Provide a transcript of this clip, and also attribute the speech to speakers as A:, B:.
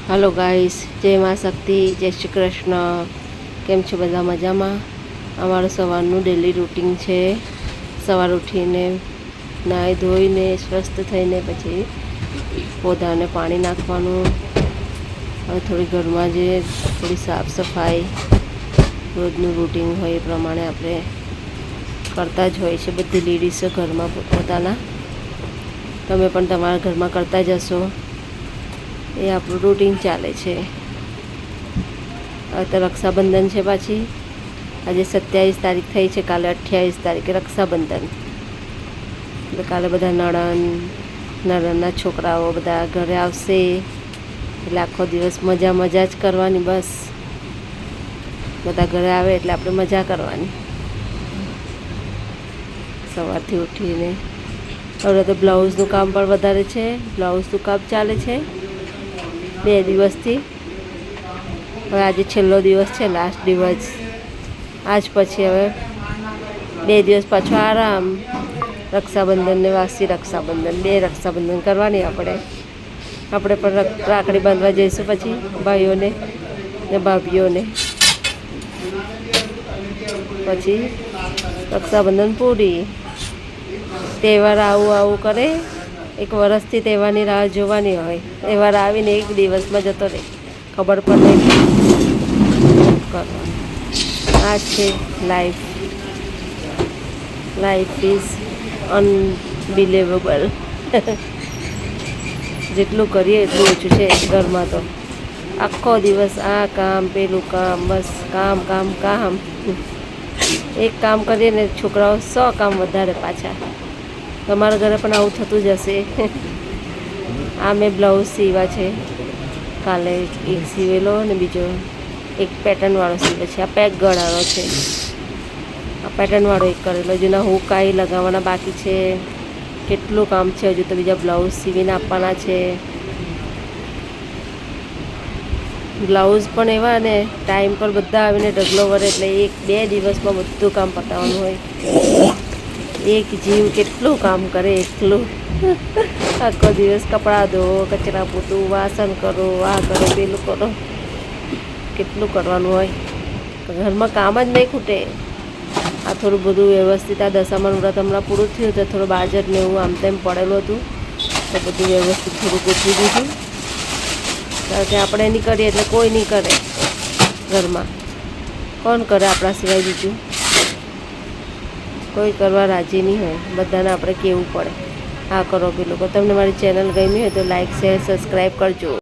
A: Hello guys, जय माँ शक्ति, जय श्री कृष्ण। केम छो बधा मजामां? अमारुं सवारनुं डेली रूटीन छे। सवार उठीने नाई धोईने स्वस्थ थईने पछी पौधाने पाणी नाखवानुं। हवे थोड़ी घरमां जे थोड़ी साफ सफाई रोजनुं रूटीन होय ए प्रमाणे आपणे करता ज होय छे बधी लेडीज़ो घरमां पोताना। तमे पण तमारा घरमां करता ज हशो। ये आपणुं रूटीन चाले छे। हवे तो रक्षाबंधन छे पाछी। आज 27 तारीख थई छे, काले 28 तारीखे रक्षाबंधन। तो काले बधा नणंदना छोकराओ बधा घरे आवशे એટલે આખો દિવસ મજા મજા જ કરવાની। બસ બધા ઘરે આવે એટલે આપણે મજા કરવાની। સવારથી ઉઠીને હવે તો બ્લાઉઝનું કામ પણ વધારે છે। બ્લાઉઝનું કામ ચાલે છે 2 દિવસથી। હવે આજે છેલ્લો દિવસ છે, લાસ્ટ દિવસ। આજ પછી હવે 2 દિવસ પાછો આરામ। રક્ષાબંધન ને વાસી રક્ષાબંધન 2 રક્ષાબંધન કરવાની આપણે પણ રાખડી બાંધવા જઈશું પછી ભાઈઓને ને ભાભીઓને। પછી રક્ષાબંધન પૂરી। તહેવાર આવું કરે। एक वर्षथी तहेवारनी राह जोवानी होय। तहेवार आवीने एक दिवसमां जतो रहे, खबर पण नहीं करवानी। आ छे लाइफ। Life is unbelievable. जेटलुं करीए एटलुं ओछुं छे घरमां तो। आखो दिवस आ काम पेलुं काम, बस काम काम काम। एक काम करीए ने छोकराओ 100 काम वधारे पाछा। तमारा घरे पण आवुं थतुं ज हशे। आ मैं ब्लाउज सीवा छे। काले एक सीवेलो ने बीजो एक पेटर्न वाळो सीवे छे। आ पेक गळानो छे। आ पेटर्न वाळो एक करेलो। जेना हुकाई लगाववाना बाकी छे। केटलुं काम छे, हजू तो बीजा ब्लाउज सीवीने आपवाना छे। ब्लाउज पण एवा ने टाइम पर बधा आवीने ढगलो वरे એટલે 1-2 દિવસમાં બધું કામ પતાવવાનું હોય। एक जीव केटलुं काम करे एकलू। आखो दिवस कपड़ा धो, कचरा पोतू, वासन करो, आ करो पेलुं करो, केटलुं करवानुं होय। घरमां काम ज नहीं खूटे। आ थोड़ुं बधुं व्यवस्थित आ दशामाનું व्रत हमણાં पूरुं थयुं तो थोड़ुं बाजट ने एवुं आम तेम पड़ेલું હતું तो बधुं व्यवस्थित थोड़ुं गोठवी दीधुं। कारण के આપણે नहीं करीए એટલે કોઈ नहीं करे। घरमां कोण करे आपણા सिवाय बीजुं? कोई करवा राजी नहीं होय। बधाने आपणे कहेवुं पड़े आ करो पेलुं करो। तमने मारी चेनल गमी हो तो लाइक शेर सब्सक्राइब करजो।